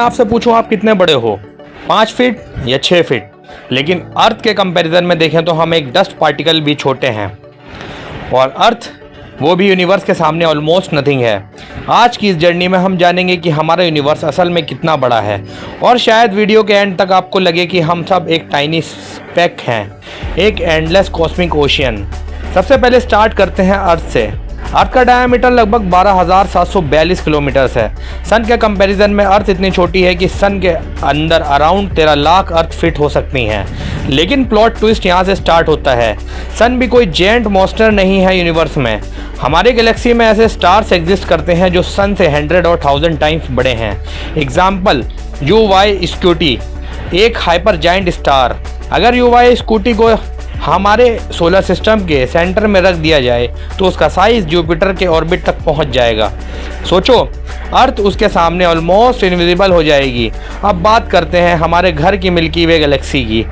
आपसे पूछूं आप कितने बड़े हो, 5 फीट या 6 फीट, लेकिन अर्थ के कंपैरिजन में देखें तो हम एक डस्ट पार्टिकल भी छोटे हैं और अर्थ वो भी यूनिवर्स के सामने ऑलमोस्ट नथिंग है। आज की इस जर्नी में हम जानेंगे कि हमारा यूनिवर्स असल में कितना बड़ा है और शायद वीडियो के एंड तक आपको लगे कि हम सब एक टाइनी स्पेक हैं, एक एंडलेस कॉस्मिक ओशियन। सबसे पहले स्टार्ट करते हैं अर्थ से। अर्थ का डायमीटर लगभग 12,742 किलोमीटर है। सन के कंपैरिजन में अर्थ इतनी छोटी है कि सन के अंदर अराउंड 13 लाख अर्थ फिट हो सकती हैं। लेकिन प्लॉट ट्विस्ट यहाँ से स्टार्ट होता है। सन भी कोई जेंट मॉन्स्टर नहीं है यूनिवर्स में। हमारे गैलेक्सी में ऐसे स्टार्स एग्जिस्ट करते हैं जो सन से 100 और 1000 टाइम्स बड़े हैं। एग्जाम्पल UY स्कूटी, एक हाइपर जाइंट स्टार। अगर UY स्कूटी को हमारे सोलर सिस्टम के सेंटर में रख दिया जाए तो उसका साइज जुपिटर के ऑर्बिट तक पहुंच जाएगा। सोचो, अर्थ उसके सामने ऑलमोस्ट इनविजिबल हो जाएगी। अब बात करते हैं हमारे घर की मिल्की वे गैलेक्सी की।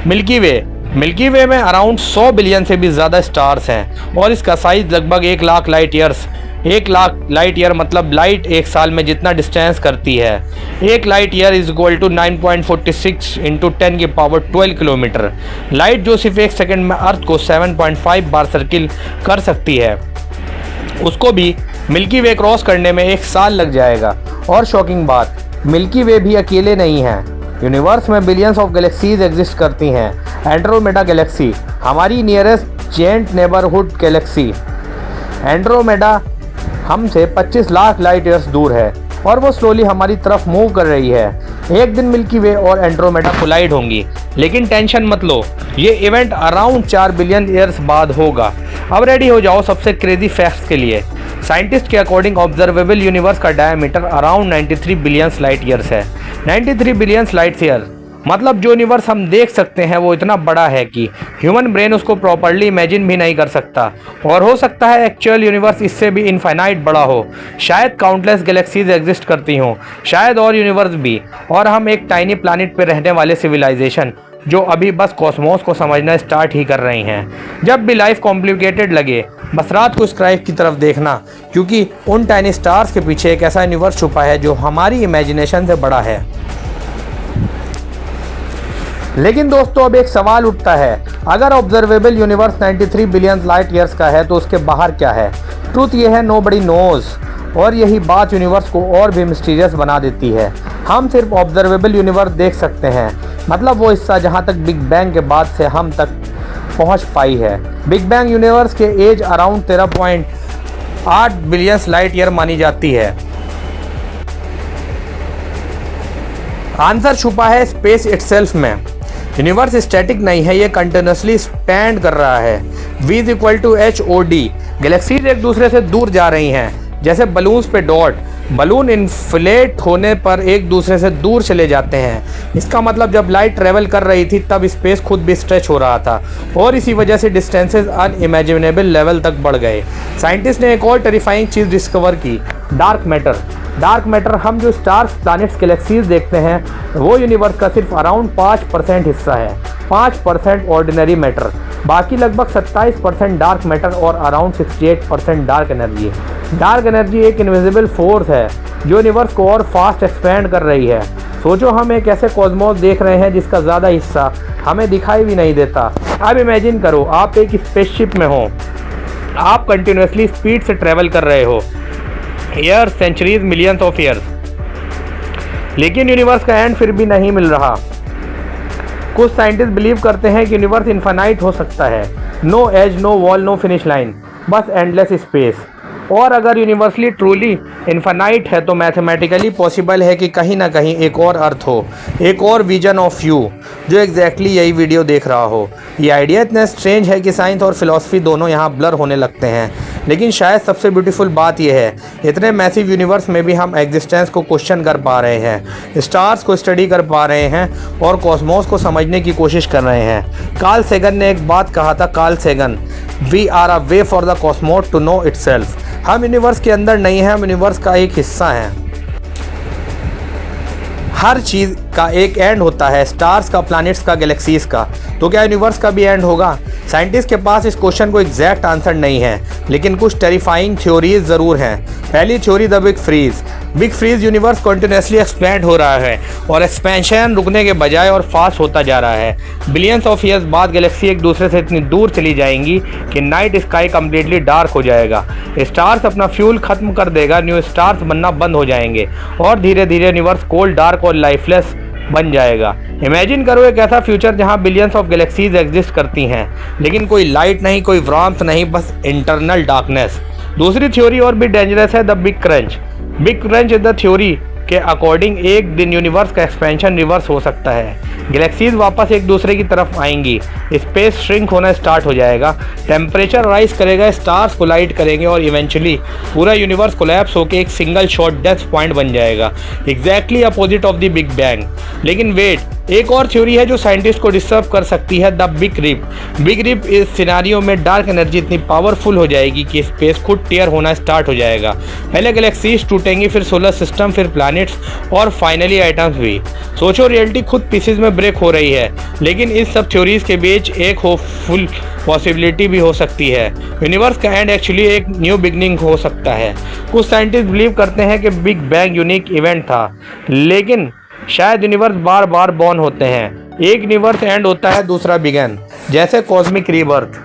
मिल्की वे में अराउंड 100 बिलियन से भी ज़्यादा स्टार्स हैं और इसका साइज लगभग 1 lakh light years. 1 lakh light year मतलब लाइट एक साल में जितना डिस्टेंस करती है। 1 light year is equal to 9.46 into 10 की पावर 12 किलोमीटर। लाइट जो सिर्फ 1 सेकेंड में अर्थ को 7.5 बार सर्किल कर सकती है, उसको भी मिल्की वे क्रॉस करने में 1 साल लग जाएगा। और शॉकिंग बात, मिल्की वे भी अकेले नहीं है। यूनिवर्स में बिलियंस ऑफ गैलेक्सीज एग्जिस्ट करती हैं। एंड्रोमेडा गैलेक्सी हमारी nearest giant neighbourhood galaxy. Andromeda हमसे 25 लाख लाइट ईयर्स दूर है और वो स्लोली हमारी तरफ मूव कर रही है। एक दिन मिल्की वे और एंड्रोमेडा कोलाइड होंगी, लेकिन टेंशन मत लो, ये इवेंट अराउंड 4 बिलियन ईयर्स बाद होगा। अब रेडी हो जाओ सबसे क्रेजी फैक्ट्स के लिए। साइंटिस्ट के अकॉर्डिंग ऑब्जर्वेबल यूनिवर्स का diameter around 93 billion light years है। 93 बिलियन लाइट ईयर मतलब जो यूनिवर्स हम देख सकते हैं वो इतना बड़ा है कि ह्यूमन ब्रेन उसको प्रॉपर्ली इमेजिन भी नहीं कर सकता। और हो सकता है एक्चुअल यूनिवर्स इससे भी इनफाइनाइट बड़ा हो। शायद काउंटलेस गैलेक्सीज एग्जिस्ट करती हों, शायद और यूनिवर्स भी, और हम एक टाइनी प्लैनेट पर रहने वाले सिविलाइजेशन जो अभी बस कॉस्मोस को समझना स्टार्ट ही कर रही हैं। जब भी लाइफ कॉम्प्लिकेटेड लगे, बस रात को स्काई की तरफ देखना, क्योंकि उन टाइनी स्टार्स के पीछे एक ऐसा यूनिवर्स छुपा है जो हमारी इमेजिनेशन से बड़ा है। लेकिन दोस्तों, अब एक सवाल उठता है, अगर observable universe 93 billion light years का है तो उसके बाहर क्या है? ट्रूथ ये है, नोबडी नोज। और यही बात यूनिवर्स को और भी मिस्टीरियस बना देती है। हम सिर्फ ऑब्जर्वेबल यूनिवर्स देख सकते हैं, मतलब वो हिस्सा जहाँ तक बिग बैंग के बाद से हम तक पहुँच पाई है। बिग बैंग यूनिवर्स के age around 13.8 billion light year मानी जाती है। आंसर छुपा है स्पेस इटसेल्फ में। यूनिवर्स स्टैटिक नहीं है, ये कंटिन्यूसली एक्सपैंड कर रहा है। V is equal to HOD। Galaxies एक दूसरे से दूर जा रही हैं, जैसे बलून्स पे डॉट। बलून इन्फ्लेट होने पर एक दूसरे से दूर चले जाते हैं। इसका मतलब जब लाइट ट्रेवल कर रही थी तब स्पेस खुद भी स्ट्रेच हो रहा था और इसी वजह से डिस्टेंसेस अनइमेजिनेबल लेवल तक बढ़ गए। साइंटिस्ट ने एक और टेरिफाइंग चीज़ डिस्कवर की, डार्क मैटर। डार्क मैटर, हम जो स्टार्स, प्लैनेट्स, गैलेक्सीज देखते हैं वो यूनिवर्स का सिर्फ अराउंड 5% हिस्सा है। 5% ऑर्डिनरी मैटर, बाकी लगभग 27% डार्क मैटर और around 68% dark energy. Dark energy एक इनविजिबल फोर्स है जो यूनिवर्स को और फास्ट एक्सपैंड कर रही है। सोचो, हम एक ऐसे कॉस्मोस देख रहे हैं जिसका ज़्यादा हिस्सा हमें दिखाई भी नहीं देता। अब इमेजिन करो, आप एक स्पेसशिप में हो, आप कंटिन्यूसली स्पीड से ट्रैवल कर रहे हो, year, centuries, millions of years, लेकिन यूनिवर्स का एंड फिर भी नहीं मिल रहा। कुछ साइंटिस्ट बिलीव करते हैं कि यूनिवर्स इनफाइनाइट हो सकता है। No edge, no wall, no finish line, बस एंडलेस स्पेस। और अगर यूनिवर्सली ट्रूली इनफाइनाइट है तो मैथमेटिकली पॉसिबल है कि कहीं ना कहीं एक और अर्थ हो, एक और विजन ऑफ यू जो एग्जैक्टली यही वीडियो देख रहा हो। ये आइडिया इतना स्ट्रेंज है कि साइंस और फिलॉसफी दोनों यहाँ ब्लर होने लगते हैं। लेकिन शायद सबसे ब्यूटीफुल बात यह है, इतने मैसिव यूनिवर्स में भी हम एग्जिस्टेंस को क्वेश्चन कर पा रहे हैं, स्टार्स को स्टडी कर पा रहे हैं और कॉस्मोस को समझने की कोशिश कर रहे हैं। कार्ल सेगन ने एक बात कहा था, Carl Sagan, we are a way for the cosmos to know itself. हम यूनिवर्स के अंदर नहीं हैं, हम यूनिवर्स का एक हिस्सा हैं। हर चीज़ का एक एंड होता है, स्टार्स का, प्लैनेट्स का, गैलेक्सीज का। तो क्या यूनिवर्स का भी एंड होगा? साइंटिस्ट के पास इस क्वेश्चन को एग्जैक्ट आंसर नहीं है, लेकिन कुछ टेरिफाइंग थ्योरीज ज़रूर हैं। पहली theory the big freeze. Big freeze universe continuously expand हो रहा है और एक्सपेंशन रुकने के बजाय और फास्ट होता जा रहा है। बिलियंस ऑफ ईयर्स बाद गैलेक्सी एक दूसरे से इतनी दूर चली जाएंगी कि नाइट स्काई कम्प्लीटली डार्क हो जाएगा, स्टार्स अपना फ्यूल खत्म कर देगा, न्यू स्टार्स बनना बंद हो जाएंगे और धीरे धीरे यूनिवर्स कोल्ड, डार्क और लाइफलेस बन जाएगा। इमेजिन करो एक ऐसा फ्यूचर जहां बिलियंस ऑफ गैलेक्सीज एग्जिस्ट करती हैं, लेकिन कोई लाइट नहीं, कोई वार्मथ नहीं, बस इंटरनल डार्कनेस। दूसरी थ्योरी और भी डेंजरस है, the big crunch. Big crunch is the theory के अकॉर्डिंग एक दिन यूनिवर्स का एक्सपेंशन रिवर्स हो सकता है। गैलेक्सीज वापस एक दूसरे की तरफ आएंगी, स्पेस श्रिंक होना स्टार्ट हो जाएगा, टेम्परेचर राइज करेगा, स्टार्स कोलाइड करेंगे और इवेंचुअली पूरा यूनिवर्स कोलैप्स होकर एक सिंगल शॉट डेथ पॉइंट बन जाएगा, exactly opposite of the big bang. लेकिन वेट, एक और थ्योरी है जो साइंटिस्ट को डिस्टर्ब कर सकती है, the big rip. Big rip इस सिनारियो में डार्क एनर्जी इतनी पावरफुल हो जाएगी कि स्पेस खुद टेयर होना स्टार्ट हो जाएगा। पहले गैलेक्सीज टूटेंगी, फिर सोलर सिस्टम, फिर प्लैनेट्स और फाइनली एटम्स भी। सोचो, रियलिटी खुद पीसेज में ब्रेक हो रही है, लेकिन इस सब थ्योरीज के बीच एक होपफुल पॉसिबिलिटी भी हो सकती है। यूनिवर्स का एंड एक्चुअली एक न्यू बिगनिंग हो सकता है। कुछ साइंटिस्ट बिलीव करते हैं कि बिग बैंग यूनिक इवेंट था, लेकिन शायद यूनिवर्स बार बार बॉर्न होते हैं, एक यूनिवर्स एंड होता है, दूसरा बिगन, जैसे कॉस्मिक रीबर्थ।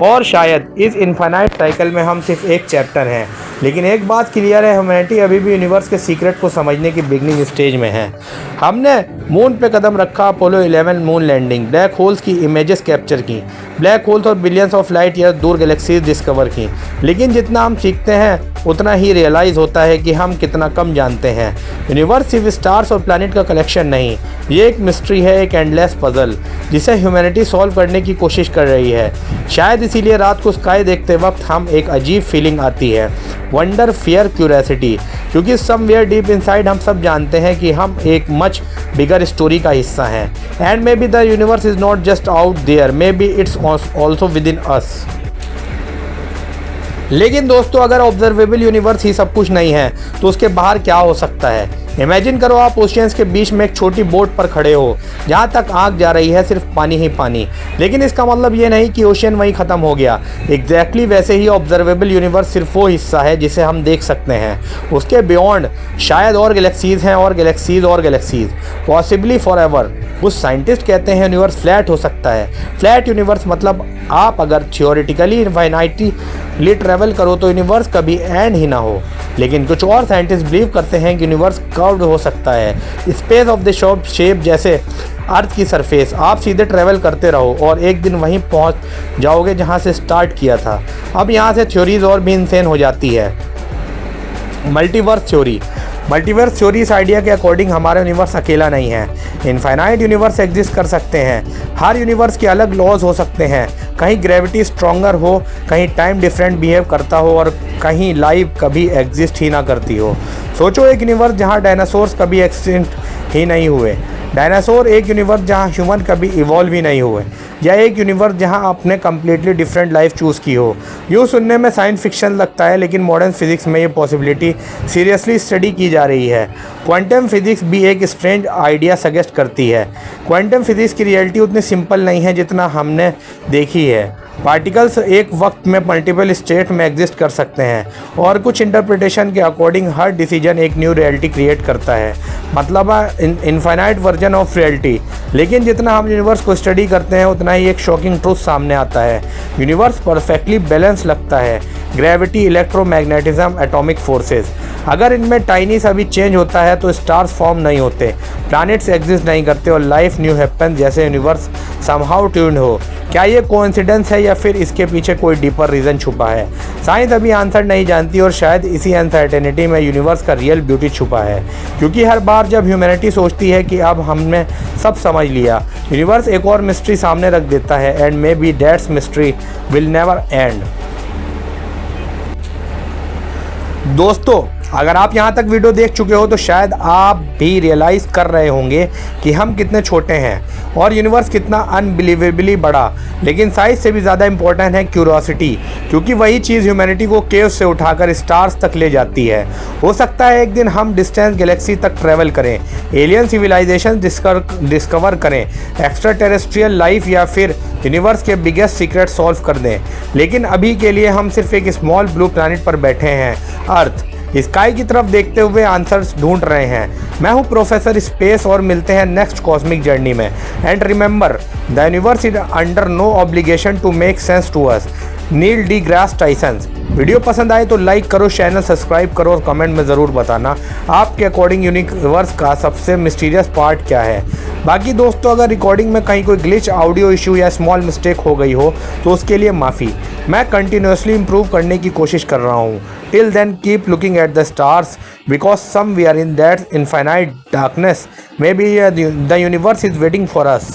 और शायद इस इनफाइनाइट साइकिल में हम सिर्फ एक चैप्टर हैं, लेकिन एक बात क्लियर है, ह्यूमैनिटी अभी भी यूनिवर्स के सीक्रेट को समझने की बिगनिंग स्टेज में है। हमने मून पे कदम रखा, Apollo 11 moon landing, black holes की इमेजेस कैप्चर की, ब्लैक होल्स और बिलियंस ऑफ लाइट ईयर दूर गैलेक्सीज डिस्कवर की। लेकिन जितना हम सीखते हैं उतना ही रियलाइज़ होता है कि हम कितना कम जानते हैं। यूनिवर्स सिर्फ स्टार्स और प्लैनेट का कलेक्शन नहीं, ये एक मिस्ट्री है, एक एंडलेस पजल जिसे ह्यूमैनिटी सॉल्व करने की कोशिश कर रही है। शायद इसीलिए रात को स्काई देखते वक्त हम एक अजीब फीलिंग आती है, वंडर, फियर, क्यूरियोसिटी, क्योंकि समवेयर डीप इनसाइड हम सब जानते हैं कि हम एक मच बिगर स्टोरी का हिस्सा हैं। And maybe the universe is not just out there, maybe it's also within us. लेकिन दोस्तों, अगर ऑब्जर्वेबल यूनिवर्स ही सब कुछ नहीं है तो उसके बाहर क्या हो सकता है? इमेजिन करो आप ओशियंस के बीच में एक छोटी बोट पर खड़े हो, जहाँ तक आँख जा रही है सिर्फ पानी ही पानी। लेकिन इसका मतलब ये नहीं कि ओशियन वहीं ख़त्म हो गया। एग्जैक्टली वैसे ही ऑब्जर्वेबल यूनिवर्स सिर्फ वो हिस्सा है जिसे हम देख सकते हैं। उसके बियॉन्ड शायद और गैलेक्सीज़ हैं, और गैलेक्सीज़ और गैलेक्सीज़, पॉसिबली फॉर एवर। कुछ साइंटिस्ट कहते हैं यूनिवर्स फ्लैट हो सकता है। फ्लैट यूनिवर्स मतलब आप अगर थियोरेटिकली इनफाइनाइटली ट्रैवल करो तो यूनिवर्स कभी एंड ही ना हो। लेकिन कुछ और साइंटिस्ट बिलीव करते हैं कि यूनिवर्स कर्व्ड हो सकता है, स्पेस ऑफ द शेप जैसे अर्थ की सरफेस। आप सीधे ट्रैवल करते रहो और एक दिन वहीं पहुंच जाओगे जहां से स्टार्ट किया था। अब यहां से थ्योरीज और भी इंसेन हो जाती है। Multiverse theory. मल्टीवर्स थ्योरी इस आइडिया के अकॉर्डिंग हमारा यूनिवर्स अकेला नहीं है, इनफाइनाइट यूनिवर्स एग्जिस्ट कर सकते हैं। हर यूनिवर्स के अलग लॉज हो सकते हैं, कहीं ग्रेविटी स्ट्रॉन्गर हो, कहीं टाइम डिफरेंट बिहेव करता हो और कहीं लाइफ कभी एग्जिस्ट ही ना करती हो। सोचो, एक यूनिवर्स जहाँ डायनासोर्स कभी एक्सटिंक्ट ही नहीं हुए, डायनासोर एक यूनिवर्स जहाँ ह्यूमन कभी इवॉल्व ही नहीं हुए, या एक यूनिवर्स जहाँ आपने कम्प्लीटली डिफरेंट लाइफ चूज़ की हो। यूँ सुनने में साइंस फिक्शन लगता है, लेकिन मॉडर्न फिजिक्स में ये पॉसिबिलिटी सीरियसली स्टडी की जा रही है। क्वांटम फिजिक्स भी एक स्ट्रेंज आइडिया सजेस्ट करती है। क्वांटम फिजिक्स की रियलिटी उतनी सिंपल नहीं है जितना हमने देखी है। पार्टिकल्स एक वक्त में मल्टीपल स्टेट में एग्जिस्ट कर सकते हैं, और कुछ इंटरप्रिटेशन के अकॉर्डिंग हर डिसीजन एक न्यू रियलिटी क्रिएट करता है, मतलब इनफाइनाइट वर्जन ऑफ रियलिटी। लेकिन जितना हम यूनिवर्स को स्टडी करते हैं उतना ही एक शॉकिंग ट्रूथ सामने आता है। यूनिवर्स परफेक्टली बैलेंस लगता है, ग्रेविटी, इलेक्ट्रोमैग्नेटिज्म, एटॉमिक फोर्सेस। अगर इनमें टाइनी सा भी चेंज होता है तो स्टार्स फॉर्म नहीं होते, प्लैनेट्स एग्जिस्ट नहीं करते और लाइफ न्यू हैपन जैसे यूनिवर्स समहाउ ट्यून्ड हो। क्या ये कोइंसिडेंस है या फिर इसके पीछे कोई डीपर रीज़न छुपा है? साइंस अभी आंसर नहीं जानती, और शायद इसी अनसर्टेनिटी में यूनिवर्स का रियल ब्यूटी छुपा है। क्योंकि हर बार जब ह्यूमैनिटी सोचती है कि अब हमने सब समझ लिया, यूनिवर्स एक और मिस्ट्री सामने रख देता है, and may be that's mystery will never and. दोस्तों, अगर आप यहाँ तक वीडियो देख चुके हो तो शायद आप भी रियलाइज़ कर रहे होंगे कि हम कितने छोटे हैं और यूनिवर्स कितना अनबिलीवेबली बड़ा। लेकिन साइंस से भी ज़्यादा इम्पोर्टेंट है क्यूरियोसिटी, क्योंकि वही चीज़ ह्यूमैनिटी को केव्स से उठाकर स्टार्स तक ले जाती है। हो सकता है एक दिन हम डिस्टेंस गैलेक्सी तक ट्रैवल करें, एलियन सिविलाइजेशन डिस्कवर करें, एक्स्ट्रा टेरेस्ट्रियल लाइफ, या फिर यूनिवर्स के बिगेस्ट सीक्रेट सॉल्व कर दें। लेकिन अभी के लिए हम सिर्फ एक स्मॉल ब्लू प्लैनेट पर बैठे हैं, अर्थ। स्काई की तरफ देखते हुए आंसर्स ढूंढ रहे हैं। मैं हूं प्रोफेसर स्पेस और मिलते हैं नेक्स्ट कॉस्मिक जर्नी में। And remember, the universe is under no obligation to make sense to us. Neil deGrasse Tyson. Video पसंद आए तो लाइक करो, चैनल सब्सक्राइब करो और कमेंट में ज़रूर बताना आपके अकॉर्डिंग यूनिवर्स का सबसे मिस्टीरियस पार्ट क्या है। बाकी दोस्तों, अगर रिकॉर्डिंग में कहीं कोई ग्लिच, ऑडियो इशू या स्मॉल मिस्टेक हो गई हो तो उसके लिए माफ़ी। मैं कंटिन्यूसली इंप्रूव करने की कोशिश कर रहा हूँ। Till then keep looking at the stars because somewhere in that infinite darkness maybe the universe is waiting for us.